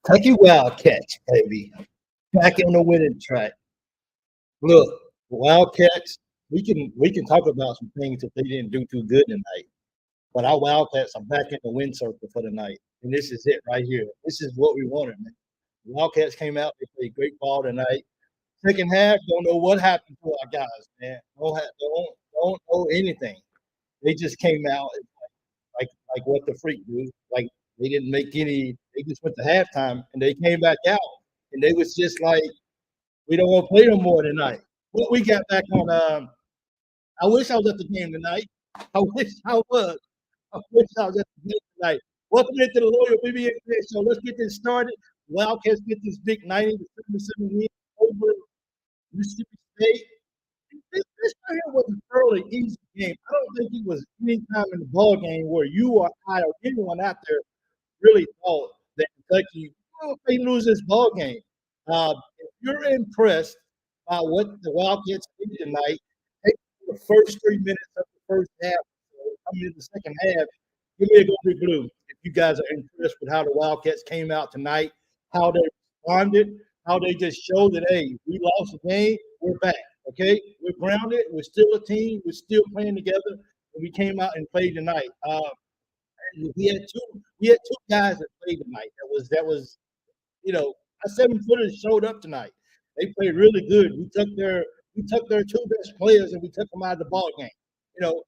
Kentucky Wildcats, baby. Back on the winning track. Look, Wildcats, we can talk about some things that they didn't do too good tonight. But our Wildcats are back in the win circle for the night. And this is it right here. This is what we wanted, man. Wildcats came out, they played great ball tonight. Second half, don't know what happened to our guys, man. Don't know anything. They just came out like what the freak do. Like they didn't make any. They just went to halftime and they came back out and they was just like, we don't want to play no more tonight. What we got back on. I wish I was at the game tonight. I wish I was. I wish I was at the game tonight. Welcome into the Loyal BBA Show. Let's get this started. Wildcats get this big 90-77 win over Mississippi State. This right here was a fairly easy game. I don't think it was any time in the ball game where you or I or anyone out there really thought that Kentucky may lose this ball game. If you're impressed by what the Wildcats did tonight, take the first 3 minutes of the first half, coming in the second half, give me a go big blue. If you guys are impressed with how the Wildcats came out tonight, how they responded, how they just showed that, hey, we lost the game, we're back. Okay, we're grounded. We're still a team. We're still playing together. And we came out and played tonight. We had two guys that played tonight. That was our 7-footers showed up tonight. They played really good. We took their two best players and we took them out of the ball game. You know,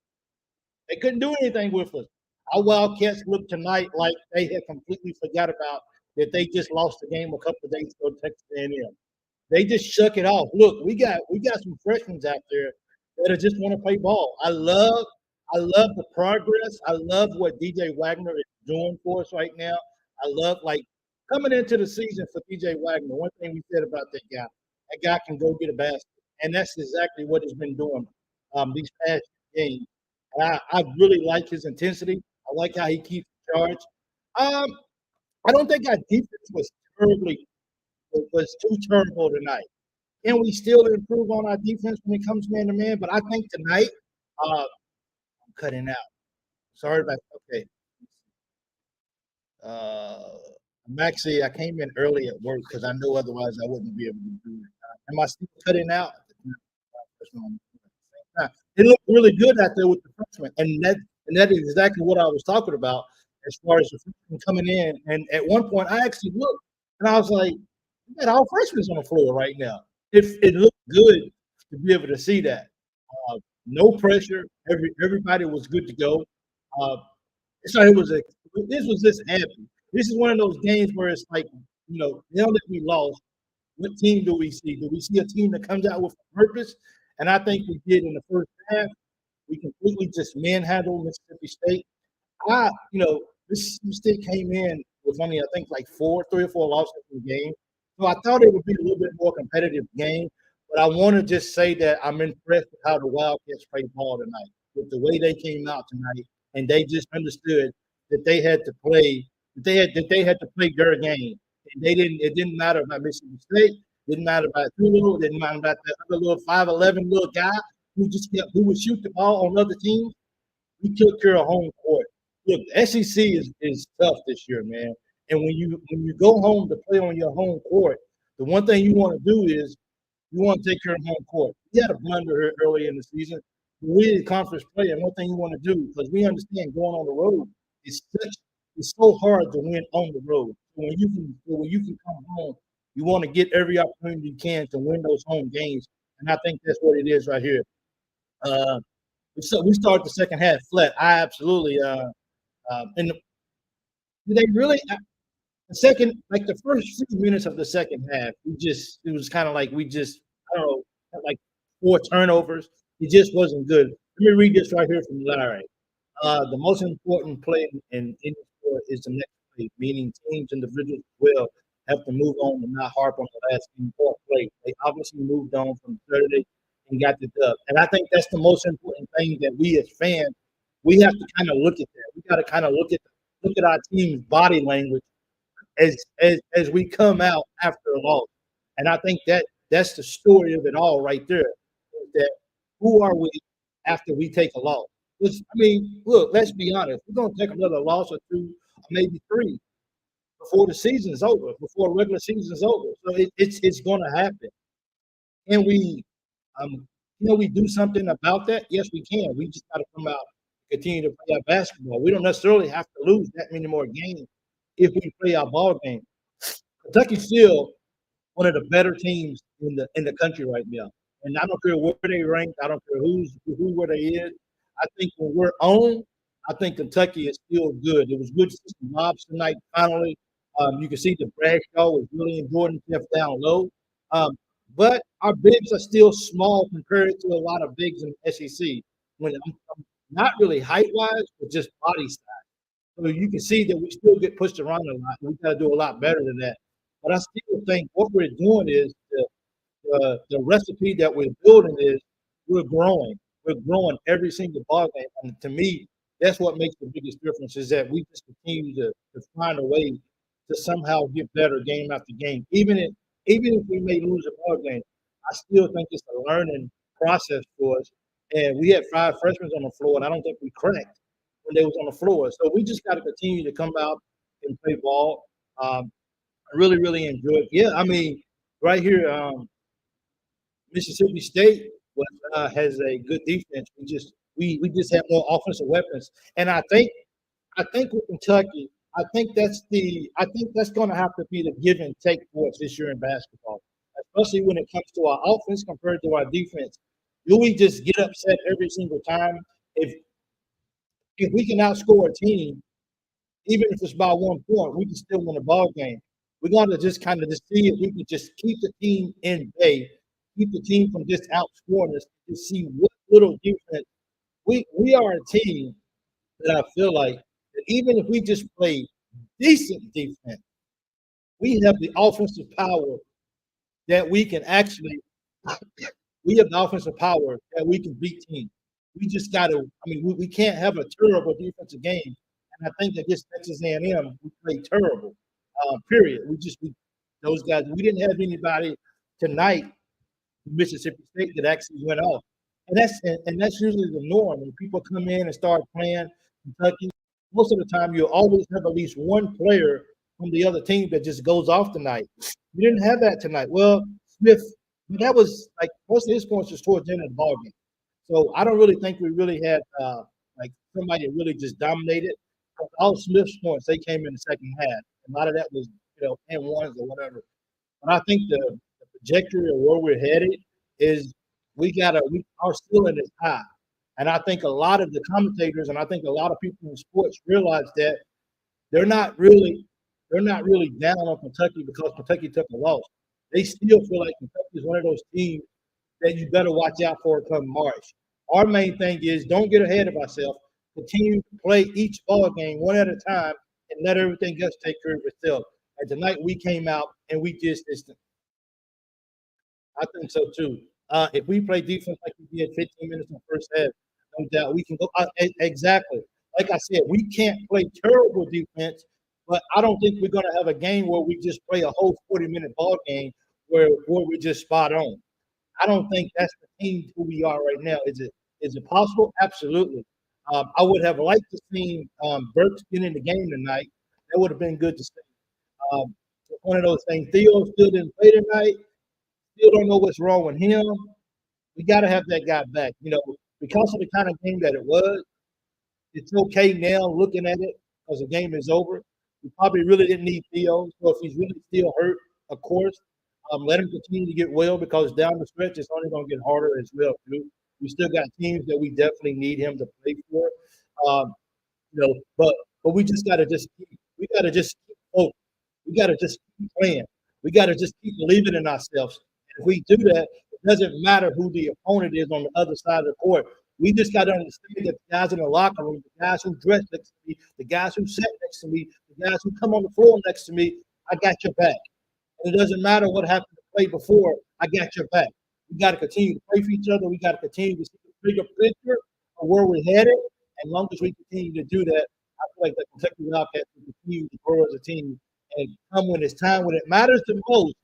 they couldn't do anything with us. Our Wildcats looked tonight like they had completely forgot about that they just lost the game a couple of days ago to Texas A&M. They just shuck it off. Look, we got some freshmen out there that just want to play ball. I love the progress. I love what DJ Wagner is doing for us right now. I love like coming into the season for DJ Wagner. One thing we said about that guy can go get a basket, and that's exactly what he's been doing these past games. And I really like his intensity. I like how he keeps charge. Um, I don't think our defense was too terrible tonight. Can we still improve on our defense when it comes man to man? But I think tonight, I'm cutting out. Sorry about okay. Uh, Maxie, I came in early at work because I know otherwise I wouldn't be able to do it. Am I still cutting out? It looked really good out there with the freshmen, and that is exactly what I was talking about as far as the freshmen coming in. And at one point, I actually looked and I was like, "We got all freshmen on the floor right now." It looked good to be able to see that. No pressure. Everybody was good to go. Uh, so this was just happy. This is one of those games where it's like, now that we lost, what team do we see? Do we see a team that comes out with a purpose? And I think we did in the first half. We completely just manhandled Mississippi State. Mississippi State came in with only, I think, like 3 or 4 losses in the game. So I thought it would be a little bit more competitive game. But I want to just say that I'm impressed with how the Wildcats played ball tonight, with the way they came out tonight, and they just understood that they had to play, that they had to play their game. And they didn't. It didn't matter about Mississippi State. Didn't matter about Hulu. Didn't matter about that other little 5'11" little guy who would shoot the ball on other teams. We took care of home court. Look, SEC is tough this year, man. And when you go home to play on your home court, the one thing you want to do is you want to take care of home court. We had a blunder here early in the season. We in conference play, and one thing you want to do, because we understand going on the road it's so hard to win on the road. So when you can come home, you want to get every opportunity you can to win those home games. And I think that's what it is right here. Uh, so we started the second half flat. I absolutely and they really the second, like the first few minutes of the second half, it was kind of like I don't know, had like 4 turnovers. It just wasn't good. Let me read this right here from Larry. The most important play in any sport is the next play, meaning teams, individuals as well, have to move on and not harp on the last fourth play. They obviously moved on from Saturday and got the dub. And I think that's the most important thing that we as fans, we have to kind of look at that. We got to kind of look at our team's body language as we come out after a loss. And I think that's the story of it all right there. Is that who are we after we take a loss? Look, let's be honest. We're gonna take another loss or two, or maybe three. before the season's over, before regular season's over. So it's going to happen. Can we, we do something about that? Yes, we can. We just got to come out and continue to play our basketball. We don't necessarily have to lose that many more games if we play our ball game. Kentucky's still one of the better teams in the country right now. And I don't care where they rank. I don't care who where they is. I think when we're on, I think Kentucky is still good. It was good to see some mobs tonight. Finally, you can see the Bradshaw was really enjoying himself down low. Um, but our bigs are still small compared to a lot of bigs in the SEC. When I'm not really height wise, but just body size. So you can see that we still get pushed around a lot. We got to do a lot better than that. But I still think what we're doing is the recipe that we're building is we're growing. We're growing every single ball game. And to me, that's what makes the biggest difference is that we just continue to find a way to somehow get better game after game. Even if we may lose a ball game, I still think it's a learning process for us. And we had 5 freshmen on the floor, and I don't think we cracked when they was on the floor. So we just got to continue to come out and play ball. I really, really enjoyed. Yeah, I mean, right here, Mississippi State has a good defense. We just have more offensive weapons, and I think with Kentucky, I think that's going to have to be the give and take for us this year in basketball, especially when it comes to our offense compared to our defense. Do we just get upset every single time? If we can outscore a team, even if it's by 1 point, we can still win a ball game. We're going to just kind of just see if we can just keep the team in bay, keep the team from just outscoring us, to see what little defense. We are a team that I feel like that even if we just play decent defense, we have the offensive power that we can actually we have the offensive power that we can beat teams. We just got to. I mean, we can't have a terrible defensive game. And I think against Texas A&M, we played terrible. Period. Those guys. We didn't have anybody tonight in Mississippi State that actually went off, and that's usually the norm. When people come in and start playing Kentucky, most of the time you'll always have at least one player from the other team that just goes off tonight. We didn't have that tonight. Well, Smith, that was like most of his points was towards the end of the ball game. So I don't really think we really had like somebody that really just dominated. All Smith's points they came in the second half. A lot of that was and ones or whatever. But I think the trajectory of where we're headed is our ceiling is high. And I think a lot of the commentators and I think a lot of people in sports realize that they're not really they're not really down on Kentucky because Kentucky took a loss. They still feel like Kentucky is one of those teams that you better watch out for come March. Our main thing is don't get ahead of ourselves. Continue to play each ball game one at a time and let everything else take care of itself. And tonight we came out and we just I think so too. If we play defense like we did 15 minutes in the first half, no doubt we can go. Exactly. Like I said, we can't play terrible defense, but I don't think we're going to have a game where we just play a whole 40-minute ball game where we're just spot on. I don't think that's the team who we are right now. Is it possible? Absolutely. I would have liked to see Burks get in the game tonight. That would have been good to see. Um, one of those things. Theo still didn't play tonight. Still don't know what's wrong with him. We got to have that guy back. Because of the kind of game that it was, it's okay now looking at it because the game is over. We probably really didn't need Theo. So if he's really still hurt, of course, let him continue to get well because down the stretch it's only going to get harder as well too. We still got teams that we definitely need him to play for. Um, but we just got to just keep focused. We got to just keep playing. We got to just keep believing in ourselves. And if we do that, it doesn't matter who the opponent is on the other side of the court. We just got to understand that the guys in the locker room, the guys who dress next to me, the guys who sit next to me, the guys who come on the floor next to me, I got your back. And it doesn't matter what happened to play before, I got your back. We got to continue to play for each other. We got to continue to see the bigger picture of where we're headed. And as long as we continue to do that, I feel like the Kentucky Wildcats will continue to grow as a team. And come when it's time, when it matters the most,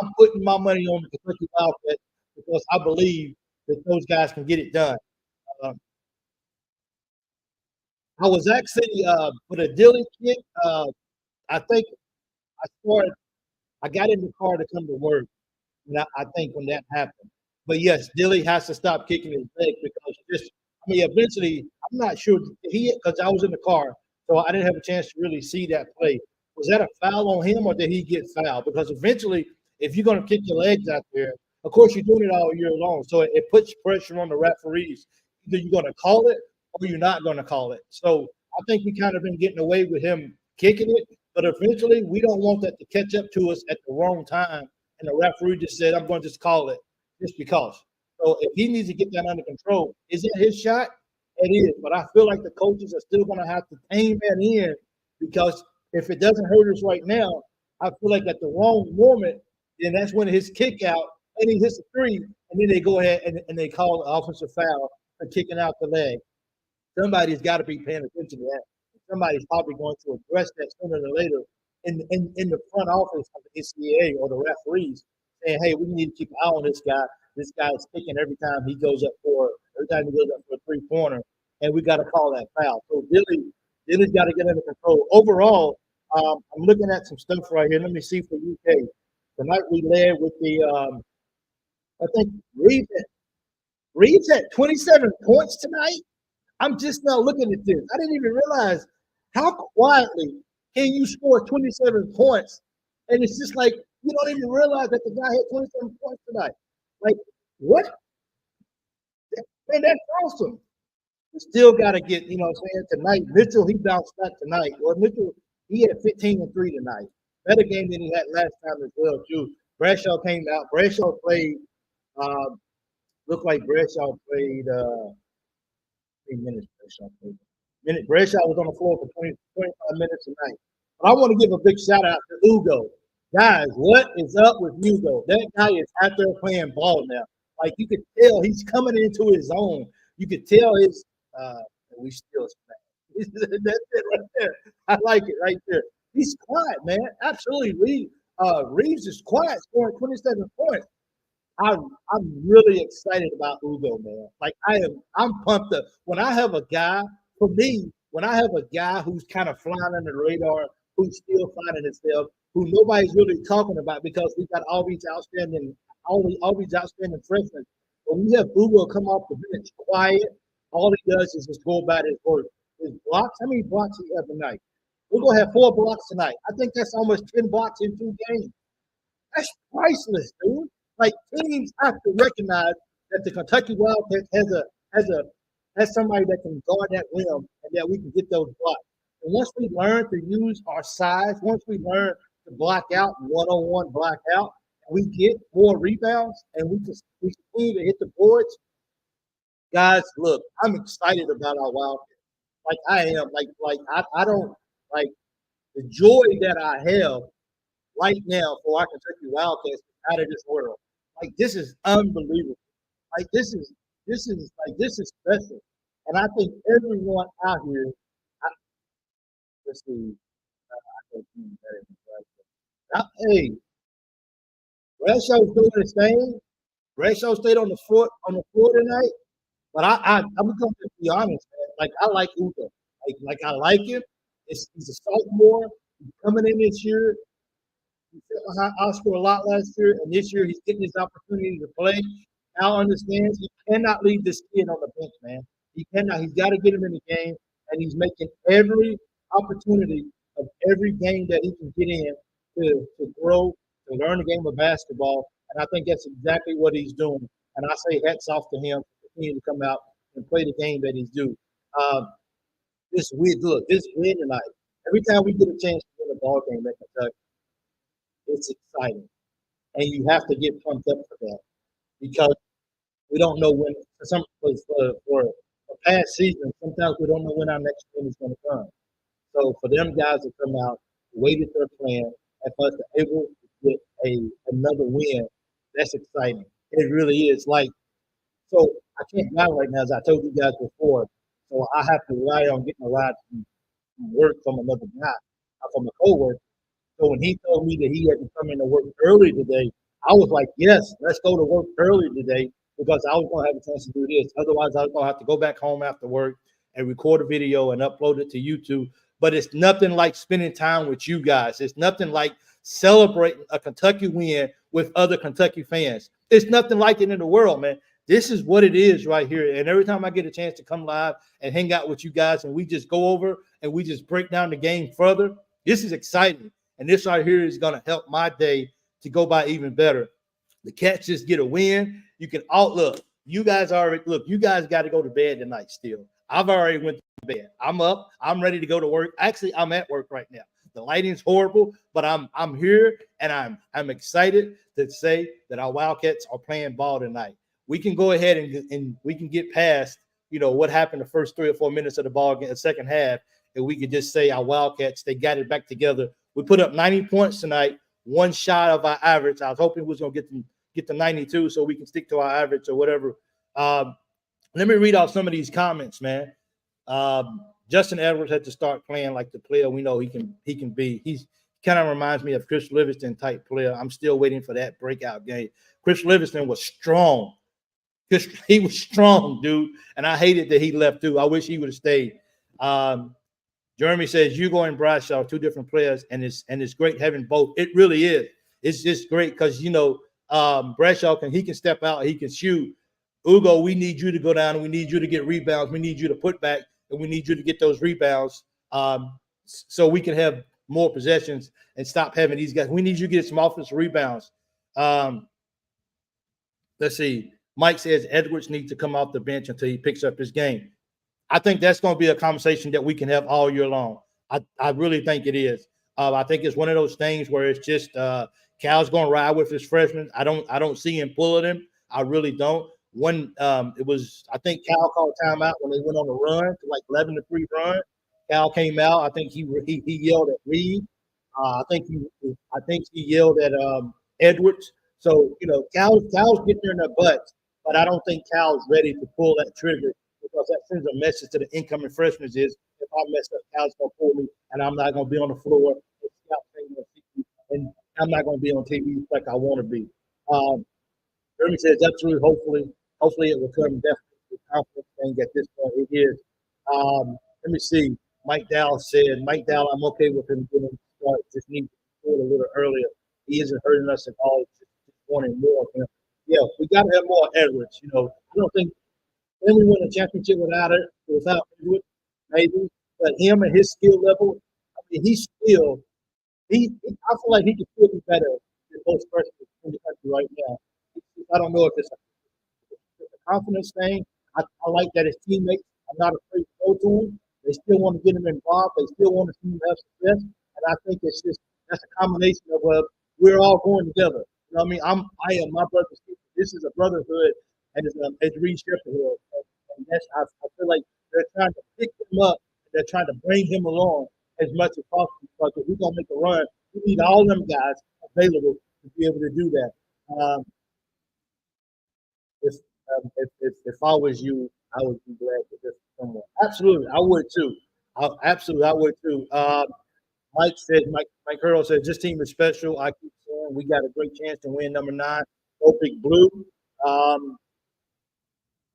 I'm putting my money on the Kentucky Wildcats because I believe that those guys can get it done. Um, I was actually with a Dilly kick. I think I started. I got in the car to come to work, and I think when that happened. But yes, Dilly has to stop kicking his leg because just. I mean, eventually, I'm not sure he because I was in the car, so I didn't have a chance to really see that play. Was that a foul on him or did he get fouled? Because eventually, if you're going to kick your legs out there, of course you're doing it all year long, so it puts pressure on the referees. Either you're going to call it or you're not going to call it. So I think we kind of been getting away with him kicking it, but eventually we don't want that to catch up to us at the wrong time. And the referee just said, "I'm going to just call it just because." So if he needs to get that under control, is it his shot? It is, but I feel like the coaches are still going to have to tame that in because if it doesn't hurt us right now, I feel like at the wrong moment, then that's when his kick out and he hits a three, and then they go ahead and they call the offensive foul for kicking out the leg. Somebody's got to be paying attention to that. Somebody's probably going to address that sooner than later in the front office of the NCAA or the referees, saying, "Hey, we need to keep an eye on this guy. This guy is kicking every time he goes up for a 3-pointer, and we got to call that foul." So Dilly's got to get under control. Overall, I'm looking at some stuff right here. Let me see for UK. Tonight we led with I think Reeves had 27 points tonight. I'm just now looking at this. I didn't even realize how quietly can you score 27 points, and it's just like you don't even realize that the guy had 27 points tonight. Like what? Man, that's awesome. We still got to get, what I'm saying, tonight. Mitchell, he bounced back tonight. Well, Mitchell, he had 15 and 3 tonight. Better game than he had last time as well, too. Bradshaw came out. Bradshaw played, looked like Bradshaw played 3 minutes. Bradshaw was on the floor for 25 minutes tonight. But I want to give a big shout out to Ugo. Guys, what is up with Ugo? That guy is out there playing ball now. Like you could tell he's coming into his own. You could tell his we still smack. That's it right there. I like it right there. He's quiet, man. Absolutely. Reeves is quiet, scoring 27 points. I'm really excited about Ugo, man. Like I'm pumped up. When I have a guy, for me, when I have a guy who's kind of flying under the radar, who's still finding himself, who nobody's really talking about because we got all these outstanding freshmen. When we have Ugo come off the bench quiet, all he does is just go about his work. His blocks, how many blocks he have tonight? We're gonna have 4 blocks tonight. I think that's almost 10 blocks in 2 games. That's priceless, dude. Like teams have to recognize that the Kentucky Wildcats has somebody that can guard that rim and that we can get those blocks. And once we learn to use our size, once we learn to block out one-on-one block out, we get more rebounds and we continue to hit the boards. Guys, look, I'm excited about our Wildcats. Like I am. I don't like the joy that I have right now for our Kentucky Wildcats out of this world. Like this is unbelievable. Like this is special. And I think everyone out here, I, let's see, hey, Bradshaw's doing his thing. Bradshaw stayed on the floor tonight. But I'm gonna be honest, man. Like I like Ugo. Like I like him. He's a sophomore. He's coming in this year. He set behind Oscar a lot last year, and this year he's getting his opportunity to play. Al understands he cannot leave this kid on the bench, man. He cannot. He's got to get him in the game, and he's making every opportunity of every game that he can get in to grow, to learn the game of basketball. And I think that's exactly what he's doing. And I say hats off to him for continuing to come out and play the game that he's due. This win tonight. Every time we get a chance to win a ball game at Kentucky, it's exciting, and you have to get pumped up for that because we don't know when. For past seasons, sometimes we don't know when our next win is going to come. So for them guys to come out, waited their plan, and for us to able to get another win, that's exciting. It really is. Like so, I can't drive right now, as I told you guys before. So I have to rely on getting a ride from work from another guy, from a coworker. So when he told me that he had to come in to work early today, I was like, yes, let's go to work early today because I was going to have a chance to do this. Otherwise, I was going to have to go back home after work and record a video and upload it to YouTube. but it's nothing like spending time with you guys. It's nothing like celebrating a Kentucky win with other Kentucky fans. It's nothing like it in the world, man. This is what it is right here. And every time I get a chance to come live and hang out with you guys and we just go over and we just break down the game further, this is exciting. And this right here is going to help my day to go by even better. The Cats just get a win. You can outlook. You guys already look. You guys got to go to bed tonight. Still, I've already went to bed. I'm up. I'm ready to go to work. Actually, I'm at work right now. The lighting's horrible, but I'm here and I'm excited to say that our Wildcats are playing ball tonight. We can go ahead and we can get past what happened the first 3 or 4 minutes of the ball game, the second half, and we could just say our Wildcats, they got it back together. We put up 90 points tonight, one shot of our average. I was hoping we was gonna get to 92 so we can stick to our average or whatever. Let me read off some of these comments, man. Justin Edwards had to start playing like the player we know he can be. He's kind of reminds me of Chris Livingston type player. I'm still waiting for that breakout game. Chris Livingston was strong. He was strong, dude, and I hated that he left too. I wish he would have stayed. Jeremy says Hugo and Bradshaw are two different players, and it's great having both. It really is. It's just great because Bradshaw can step out, he can shoot. Hugo, we need you to go down, and we need you to get rebounds. We need you to put back, and we need you to get those rebounds, so we can have more possessions and stop having these guys. We need you to get some offensive rebounds. Let's see. Mike says Edwards needs to come off the bench until he picks up his game. I think that's going to be a conversation that we can have all year long. I really think it is. I think it's one of those things where it's just Cal's going to ride with his freshmen. I don't see him pulling him. I really don't. I think Cal called timeout when they went on a run, like 11-3 run. Cal came out. I think he yelled at Reed. I think he yelled at Edwards. So Cal's getting there in their butts. But I don't think Cal's ready to pull that trigger because that sends a message to the incoming freshmen is if I mess up, Cal's going to pull me, and I'm not going to be on the floor, and I'm not going to be on TV like I want to be. Jeremy says, absolutely, hopefully it will come definitely confidence thing at this point. It is. Let me see. Mike Dow said, I'm okay with him getting started. Just need to score a little earlier. He isn't hurting us at all. Just wanting more. Yeah, we got to have more Edwards. I don't think then we win a championship without Edwards, maybe. But him and his skill level, I mean, I feel like he can still be better than most freshmen in the country right now. I don't know if it's a confidence thing. I like that his teammates are not afraid to go to him. They still want to get him involved. They still want to see him have success. And I think that's a combination of we're all going together. I mean, I am my brother's keeper. This is a brotherhood, and it's Reed Shepherdhood. And I feel like they're trying to pick him up. They're trying to bring him along as much as possible. Because if we're gonna make a run, we need all them guys available to be able to do that. If I was you, I would be glad to this someone. Absolutely, I would too. I would too. Mike Hurl says this team is special. I keep saying we got a great chance to win number 9. Go Big Blue.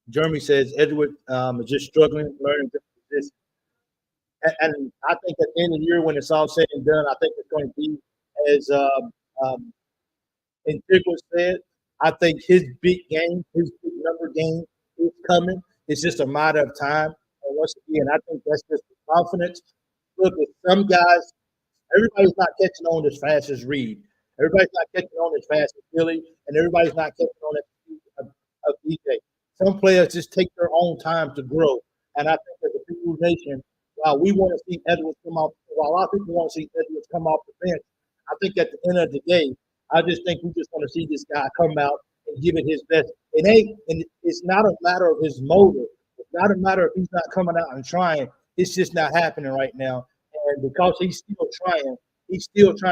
Jeremy says Edward is just struggling, learning different positions. And I think at the end of the year, when it's all said and done, I think it's going to be as Integral said. I think his big game, his big number game is coming. It's just a matter of time. And once again, I think that's just the confidence. Look, at some guys, everybody's not catching on as fast as Reed. Everybody's not catching on as fast as Philly, and everybody's not catching on at the speed of DJ. Some players just take their own time to grow. And I think as a Blue Nation, while we want to see Edwards come off, while a lot of people want to see Edwards come off the bench, I think at the end of the day, I just think we just want to see this guy come out and give it his best. And it's not a matter of his motive. It's not a matter of he's not coming out and trying. It's just not happening right now. And because he's still trying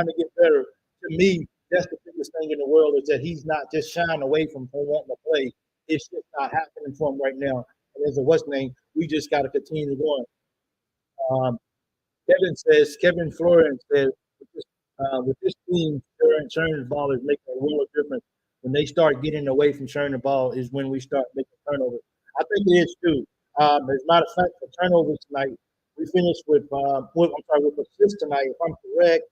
to get better. To me, that's the biggest thing in the world is that he's not just shying away from wanting to play. It's just not happening for him right now. And as a what's name, we just got to continue going. Kevin Florian says, with this team, sharing the ball is making a real difference. When they start getting away from sharing the ball is when we start making turnovers. I think it is too. As a matter of fact, the turnovers tonight, We finished I'm sorry, with assists tonight. If I'm correct,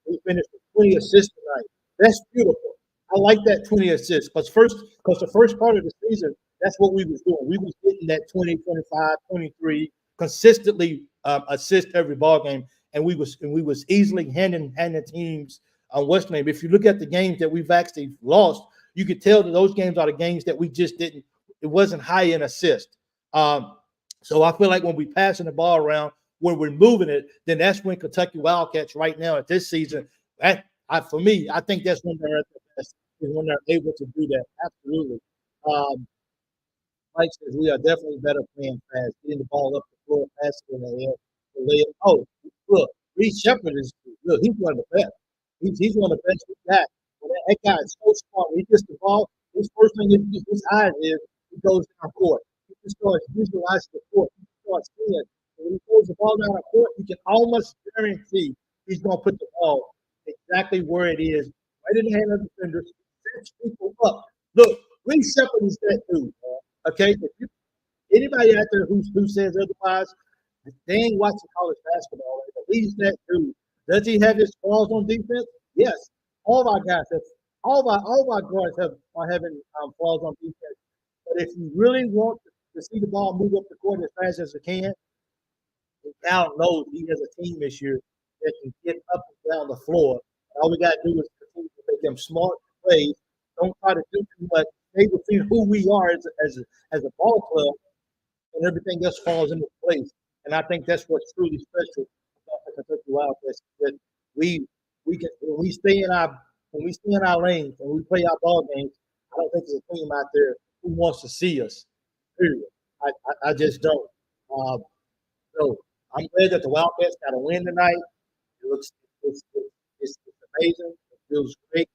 we finished with 20 assists tonight. That's beautiful. I like that 20 assists because the first part of the season, that's what we was doing. We was getting that 20, 25, 23 consistently assist every ball game, and we was easily handing teams what's the name. If you look at the games that we've actually lost, you could tell that those games are the games that we just didn't. It wasn't high in assist. Um, so I feel like when we passing the ball around, when we're moving it, then that's when Kentucky Wildcats right now at this season. For me, I think that's when they're at the best, is when they're able to do that. Absolutely. Um, Mike says we are definitely better playing fast, getting the ball up the floor faster than they are. Oh, look, Reed Shepard he's one of the best. He's one of the best we got. That guy is so smart. When he gets the ball, his first thing his eyes is he goes down court. He just starts visualizing the court. He starts seeing. When he throws the ball down the court, you can almost guarantee he's going to put the ball exactly where it is, right in the hand of the defenders, sets people up. Look, Reed Shepard is that dude, man. Okay, if you, anybody out there who says otherwise, they ain't watching college basketball. Right? But he's that dude. Does he have his flaws on defense? Yes. All of our guys have. All of our guards are having flaws on defense. But if you really want to see the ball move up the court as fast as it can, Cal knows he has a team this year that can get up and down the floor. All we got to do is continue to make them smart plays. Don't try to do too much. Stay within who we are as a ball club, and everything else falls into place. And I think that's what's truly special about the Kentucky Wildcats. That we can when we stay in our lanes and we play our ball games. I don't think there's a team out there who wants to see us. Period. I just don't. Um, so I'm glad that the Wildcats got a win tonight. It looks it's amazing. It feels great.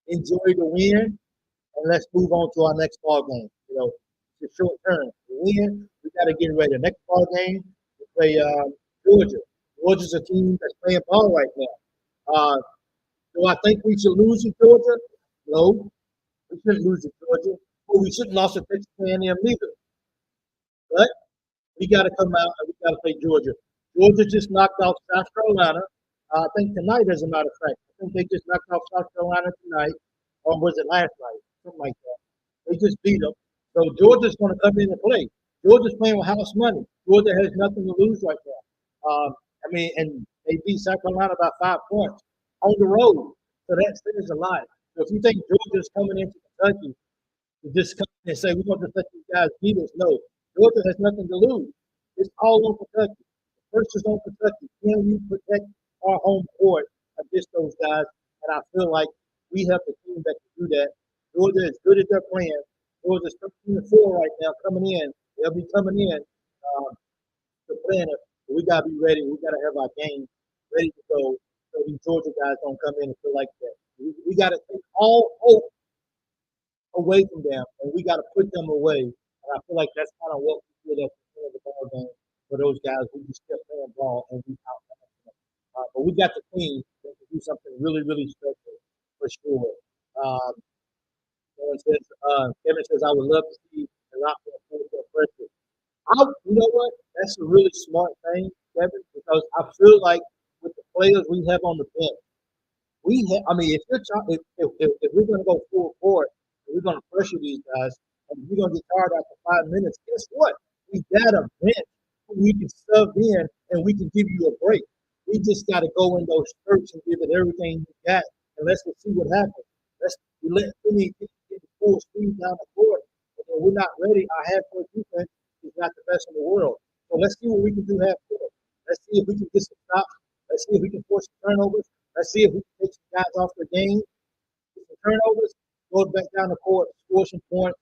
Enjoy the win, and let's move on to our next ball game. It's a short term. We win. We got to get ready. The next ball game, we play Georgia. Georgia's a team that's playing ball right now. Do I think we should lose to Georgia? No, we shouldn't lose to Georgia. But we shouldn't lose to Texas A&M neither. But we got to come out and we got to play Georgia. Georgia just knocked out South Carolina. I think tonight, as a matter of fact, I think they just knocked out South Carolina tonight, or was it last night? Something like that. They just beat them. So Georgia's going to come in and play. Georgia's playing with house money. Georgia has nothing to lose right now. And they beat South Carolina by 5 points on the road. So that says a lot. So if you think Georgia's coming into Kentucky to just come and say, we're going to let these guys beat us, no. Georgia has nothing to lose. It's all on Kentucky. The first is on Kentucky. Can we protect our home court against those guys? And I feel like we have the team that can do that. Georgia is good at their plan. Georgia's 13-4 right now coming in. They'll be coming in to playing it. We got to be ready. We got to have our game ready to go so these Georgia guys don't come in and feel like that. We got to take all hope away from them, and we got to put them away. And I feel like that's kind of what we did at the end of the ball game for those guys who just kept playing ball and we out. But we got the team that can do something really, really special for sure. Um, Kevin says, I would love to see the rock pressure. You know what? That's a really smart thing, Kevin, because I feel like with the players we have on the bench, if we're going to go full court, we're going to pressure these guys, and we're going to get tired after 5 minutes. Guess what? We got a bench we can sub in, and we can give you a break. We just got to go in those spurts and give it everything we got, and let's see what happens. We let Philly get full speed down the court, and when we're not ready, our half-court defense is not the best in the world. So let's see what we can do half-court. Let's see if we can get some stops. Let's see if we can force some turnovers. Let's see if we can take some guys off the game, get some turnovers, go back down the court, score some points,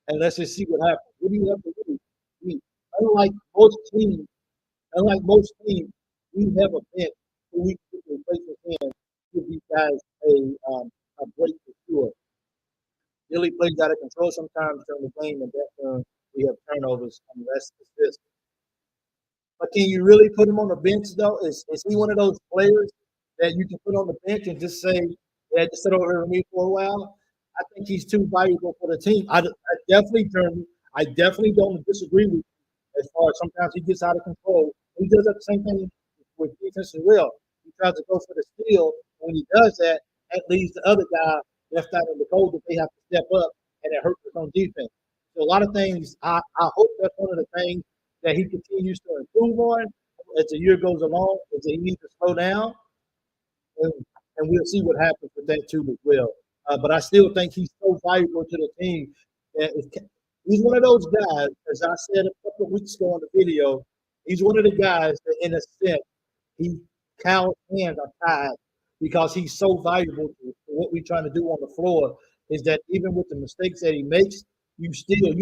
and let's just see what happens. What do you have to do? Unlike most teams, we have a bench who we can replace in, give these guys a break for sure. Really plays out of control sometimes during the game, and that we have turnovers, and that's the system. But can you really put him on the bench, though? Is he one of those players that you can put on the bench and just say, yeah, just sit over here with me for a while? I think he's too valuable for the team. I definitely don't disagree with you as far as sometimes he gets out of control. He does that same thing with defense as well. He tries to go for the steal. When he does that, that leaves the other guy left out in the cold that they have to step up, and it hurts us on defense. So a lot of things. I hope that's one of the things that he continues to improve on as the year goes along. Is that he needs to slow down, and, and we'll see what happens with that too as well. But I still think he's so valuable to the team that he's one of those guys, as I said a couple of weeks ago on the video, he's one of the guys that, in a sense, he Cal's hands are tied because he's so valuable to what we're trying to do on the floor. Is that even with the mistakes that he makes, you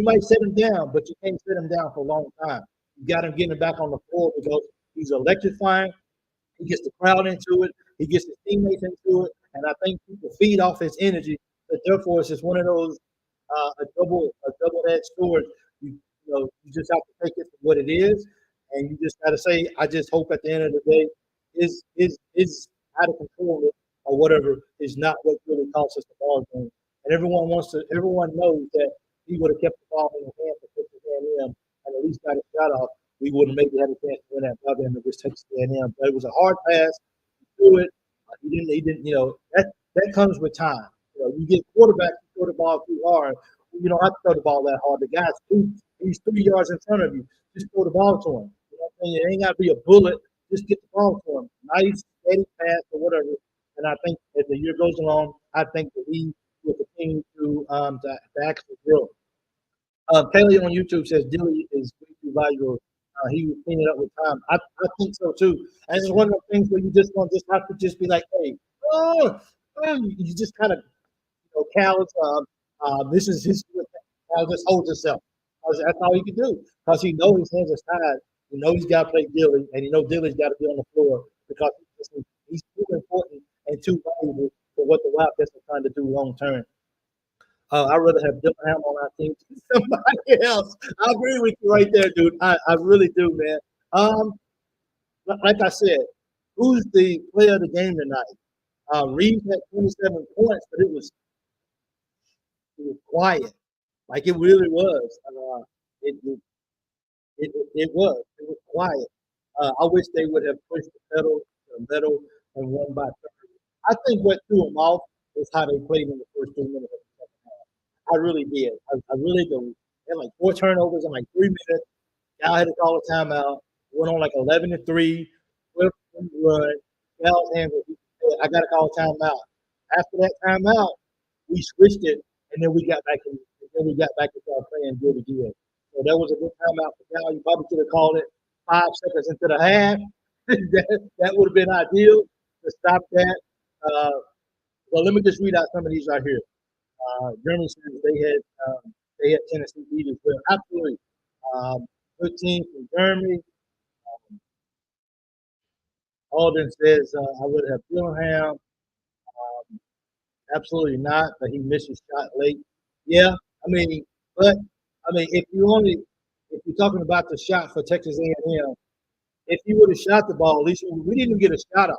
might set him down, but you can't set him down for a long time. You got him getting back on the floor because he's electrifying. He gets the crowd into it. He gets his teammates into it, and I think people feed off his energy. But therefore, it's just one of those a double-edged sword. You just have to take it for what it is, and you just got to say, I just hope at the end of the day, is out of control or whatever is not what really costs us the ball game. And everyone knows that he would have kept the ball in his hand for Texas A&M and at least got a shot off. We would have maybe had a chance to win that ball game against Texas A&M. But it was a hard pass. He threw it. He didn't. That comes with time. You get quarterbacks who throw the ball too hard. You don't have to throw the ball that hard. The guy's he's 3 yards in front of you. Just throw the ball to him. You know what I'm saying? It ain't got to be a bullet. Just get the ball to him. Nice, steady pass or whatever. And I think as the year goes along, I think that he will continue to actually grow. Kelly on YouTube says Dilly is way too valuable. He will clean it up with time. I think so too. And it's one of the things where you just want just have to just be like, hey, you just kind of Cal's. This is his. Cal just holds himself. That's all he can do because he knows his hands are tied. He knows he's got to play Dilly, and he knows Dilly's got to be on the floor because he's too important and too valuable for what the Wildcats are trying to do long term. I'd rather have Dillingham on our team than somebody else. I agree with you right there, dude. I really do, man. Like I said, who's the player of the game tonight? Reeves had 27 points, but it was quiet. Like it really was. It, it, it was. It was quiet. I wish they would have pushed the pedal to the metal and won by 30. I think what threw them off is how they played in the first 2 minutes of the second half. I really did. I really do. They had like 4 turnovers in like 3 minutes. Cal had to call a timeout. Went on like 11-3. 12 run. Cal's hands were, I got to call a timeout. After that timeout, we switched it, and then we got back in. Then we got back to start playing good again. So that was a good timeout for Cal. You probably should have called it 5 seconds into the half. that would have been ideal to stop that. Well, let me just read out some of these right here. Germany says they had Tennessee beat as well. Absolutely. Good team from Germany. Alden says I would have Dillingham. Absolutely not, but he missed his shot late. Yeah, if you're talking about the shot for Texas A&M, if he would have shot the ball, at least we didn't even get a shot off.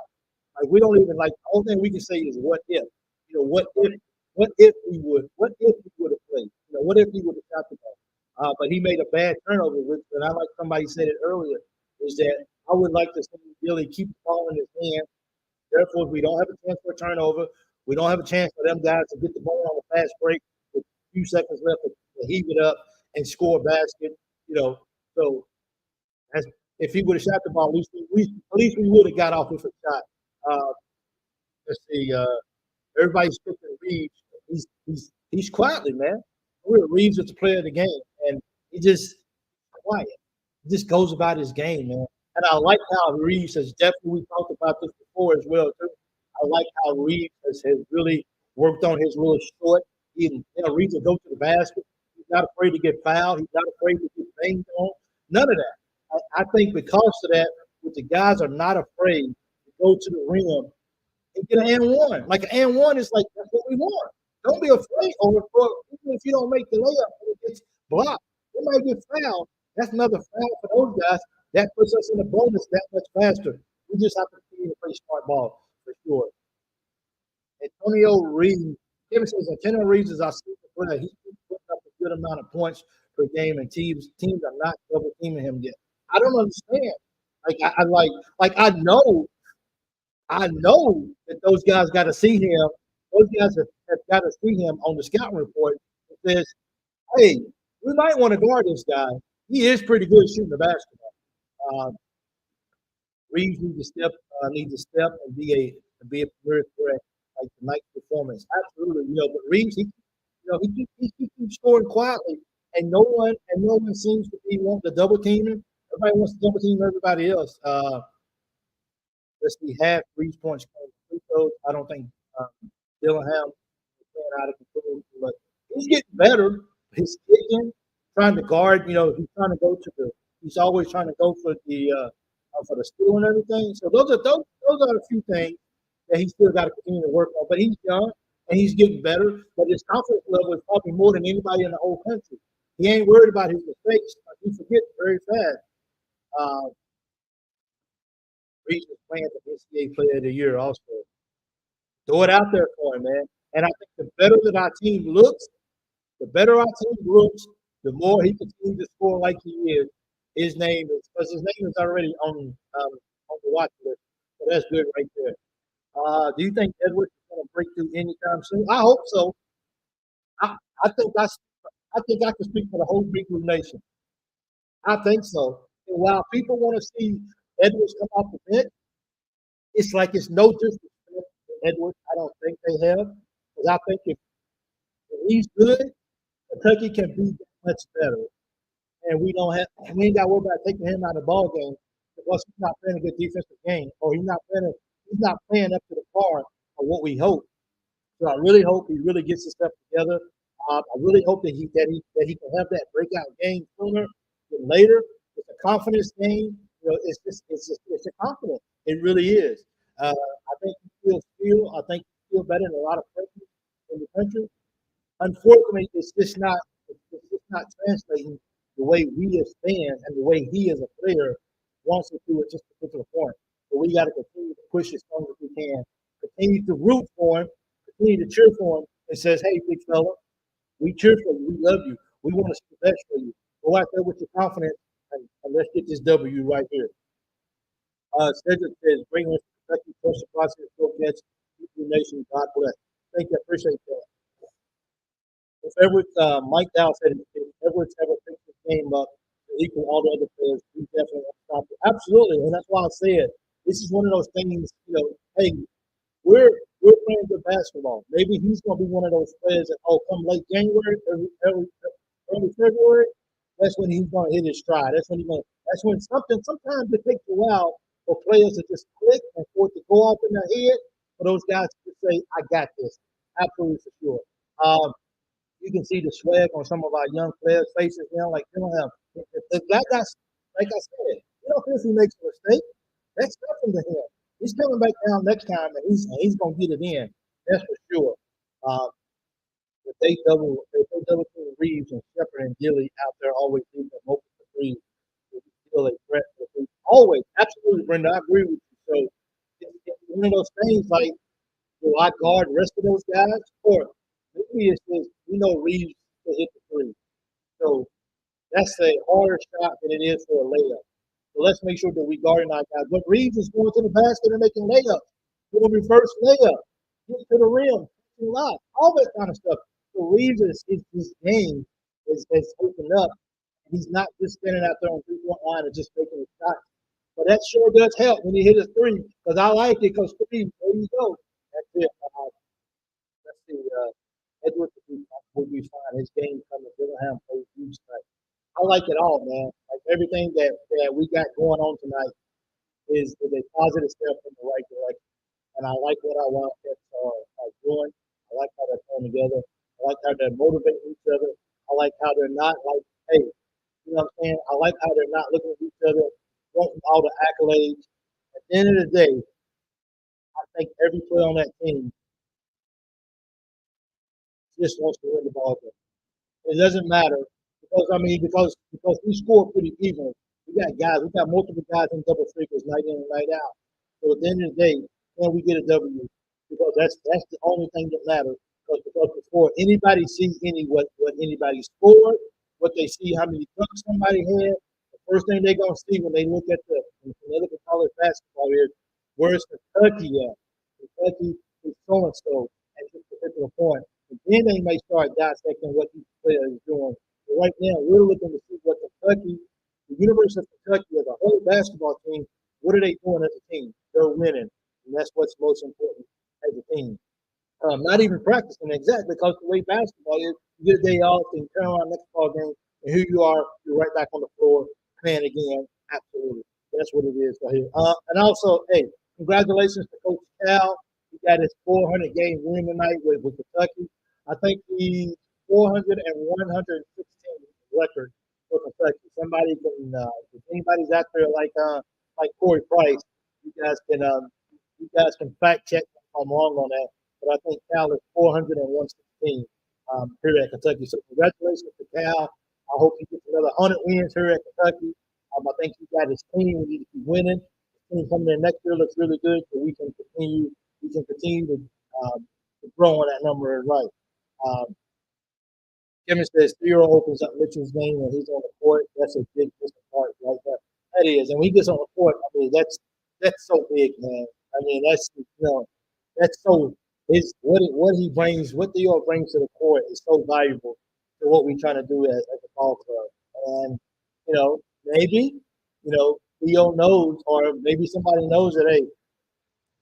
Like we don't even like. The only thing we can say is what if. What if he would have played? What if he would have shot the ball? But he made a bad turnover, and I like somebody said it earlier, is that I would like to see Billy keep the ball in his hand. Therefore, if we don't have a chance for a turnover, we don't have a chance for them guys to get the ball on a fast break with a few seconds left to heave it up and score a basket. So if he would have shot the ball, at least we would have got off with a shot. Let's see. Everybody's picking Reeves. He's quietly, man. Reeves is the player of the game, and he just quiet. He just goes about his game, man. And I like how Reeves has definitely, we talked about this before as well, too. I like how Reeves has really worked on his real short. Reeves will go to the basket. He's not afraid to get fouled. He's not afraid to get banged on. None of that. I think because of that, the guys are not afraid to go to the rim and get an and one. Like an and one is like, that's what we want. Don't be afraid even if you don't make the layup and it gets blocked. It might get fouled. That's another foul for those guys. That puts us in the bonus that much faster. We just have to continue to play smart ball for sure. Antonio Reeves, Kevin says Antonio Reeves is our super player. He's putting up a good amount of points per game, and teams are not double teaming him yet. I don't understand. Like I know that those guys got to see him. Those guys have got to see him on the scouting report. It says, "Hey, we might want to guard this guy. He is pretty good shooting the basketball." Uh, Reeves need to step and be a premier threat like tonight's performance. Absolutely, but Reeves, he keeps scoring quietly, and no one seems to be wanting to double team him. Everybody wants to double team everybody else. Let's see, half Reeves points came free throws. I don't think um, Dillingham is playing out of control, but he's getting better. He's kicking, trying to guard. He's trying to go to the. He's always trying to go for the steal and everything. So those are a few things that he still got to continue to work on. But he's young and he's getting better. But his confidence level is probably more than anybody in the whole country. He ain't worried about his mistakes. He forgets very fast. Uh, Reeves is playing the NCAA Player of the Year also. Throw it out there for him, man. And I think the better that our team looks, the more he continues to score like he is. His name is because his name is already on the watch list. So that's good right there. Do you think Edwards is going to break through anytime soon? I hope so. I, I think I think I can speak for the whole Greek League Nation. I think so. And while people want to see Edwards come off the bench, it's like it's no disrespect to Edwards. I don't think they have because I think if he's good, Kentucky can be much better. And we ain't got to worry about taking him out of the ball game because he's not playing a good defensive game or he's not playing up to the par of what we hope. So I really hope he really gets his stuff together. I really hope that he can have that breakout game sooner than later. It's a confidence game. It's a confidence. It really is. I think he feels feel. I think he feels better than a lot of places in the country. Unfortunately, it's just not translating the way we as fans and the way he as a player wants to do it just to get to the point. So we got to continue to push as strong as we can, continue to root for him, continue to cheer for him, and says, "Hey, big fella, we cheer for you, we love you, we want to see the best for you. Go out there with your confidence, and let's get this W right here." Cedric says, "Bring us Kentucky, trust the process, go catch, keep your nation, God bless." Thank you, I appreciate that. If Edwards, Mike Dow said, if Edwards ever picks this game up to equal all the other players, he's definitely unstoppable. Absolutely, and that's why I said this is one of those things. Hey, we're playing good basketball. Maybe he's going to be one of those players that come late January, early February. That's when he's going to hit his stride. That's when he's going. That's when something. Sometimes it takes a while for players to just click and for it to go off in their head. For those guys to say, "I got this," absolutely for sure. You can see the swag on some of our young players' faces now. Like they don't have if that guy's like I said, if he makes a mistake, that's nothing to him. He's coming back down next time and he's gonna get it in. That's for sure. Uh, if they double team Reeves and Shepard and Gilly out there always leaving them open for threes, it's still a threat for three. Always, absolutely, Brenda, I agree with you. So it's one of those things like do I guard the rest of those guys? Or maybe it's just Reeves to hit the three. So that's a harder shot than it is for a layup. So let's make sure that we guard our guys. But Reeves is going to the basket and making layups. Doing reverse layup. Get to the rim. All that kind of stuff. So Reeves his game is opened up. He's not just standing out there on 3-point line and just making a shot. But that sure does help when he hit a three. Because I like it because three, there you go. That's it. Let's see. Edwards will be fine. His game coming. Dillingham plays huge tonight. I like it all, man. Like everything that we got going on tonight is a positive step in the right direction. And I like what our Wildcats are doing. I like how they're playing together. I like how they're motivating each other. I like how they're not like, hey, you know what I'm saying? I like how they're not looking at each other, wanting all the accolades. At the end of the day, I think every player on that team just wants to win the ball game. It doesn't matter because we score pretty even. We got multiple guys in double figures night in and night out. So at the end of the day, can we get a W? Because that's the only thing that matters. Because before anybody sees what anybody scored, what they see, how many dunks somebody had, first thing they're gonna see when they look at college basketball is where's Kentucky at? Kentucky is so and so at this particular point. And then they may start dissecting what each player is doing. But right now, we're looking to see what Kentucky, the University of Kentucky as a whole basketball team, what are they doing as a team? They're winning, and that's what's most important as a team. Not even practicing exactly because the way basketball is, you get a day off and turn around next ball game, and here you are, you're right back on the floor playing again. Absolutely, that's what it is right here. And also, hey, congratulations to Coach Cal. He got his 400 game win tonight with Kentucky. I think he's 400 and 116 record for Kentucky. Somebody can, if anybody's out there like Corey Price, you guys can fact check if I'm wrong on that. But I think Cal is 400 and 116 here at Kentucky. So congratulations to Cal. I hope he gets another 100 wins here at Kentucky. I think he got his team. We need to keep winning. The team coming in next year looks really good, so we can continue to grow on that number as right. Um, Kevin says 3-0 opens up Mitchell's game when he's on the court. That's a big part right there. That is, and when he gets on the court, I mean that's so big, man. I mean that's so his what he brings, what Theo brings to the court is so valuable to what we're trying to do as a ball club. And maybe Theo knows, or maybe somebody knows that hey,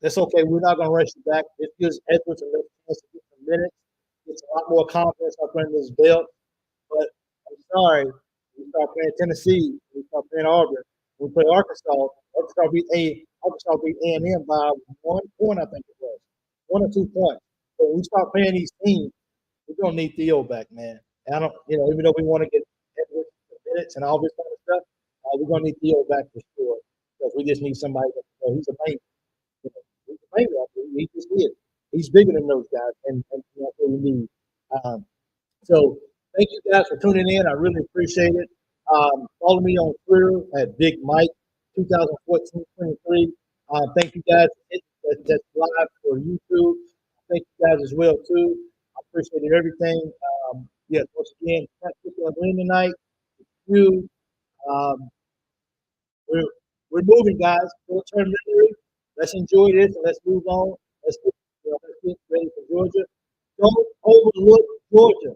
that's okay. We're not going to rush you back. It gives Edwards a little chance to get some minutes, gets a lot more confidence up under his belt. But I'm sorry, we start playing Tennessee, we start playing Auburn, we play Arkansas. Arkansas beat A&M by 1 point, I think it was, 1 or 2 points. So when we start playing these teams, we're gonna need Theo back, man. And I don't, even though we want to get Edwards minutes and all this kind of stuff, we're gonna need Theo back for sure because we just need somebody. He's a main. He's a main. He just is. He's bigger than those guys, and that's what we need. Um, so thank you guys for tuning in. I really appreciate it. Follow me on Twitter at Big Mike 2014-23. Thank you guys that's live for YouTube. Thank you guys as well too. I appreciate everything. Yes, once again, thank you for win tonight. You, um, we're we're moving, guys. Short term memory. Let's enjoy this and let's move on. Let's get ready for Georgia. Don't overlook Georgia.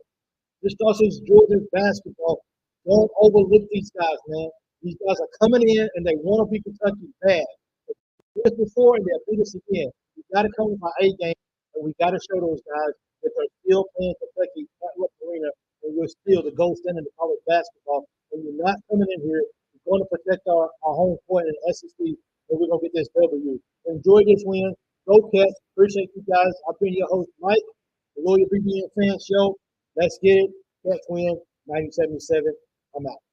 Just because it's Georgia basketball, don't overlook these guys, man. These guys are coming in and they want to be Kentucky bad. They beat us before and they'll beat us again. We got to come with our A game and we got to show those guys that they're still playing Kentucky at Rupp Arena and we're still the gold standard of college basketball. And you're not coming in here. We're going to protect our home court in the SEC and we're going to get this W. Enjoy this win. Go Cats. Appreciate you guys. I've been your host, Mike, the Loyal BBN Fan Show. Let's get it. Cats win 97-7. I'm out.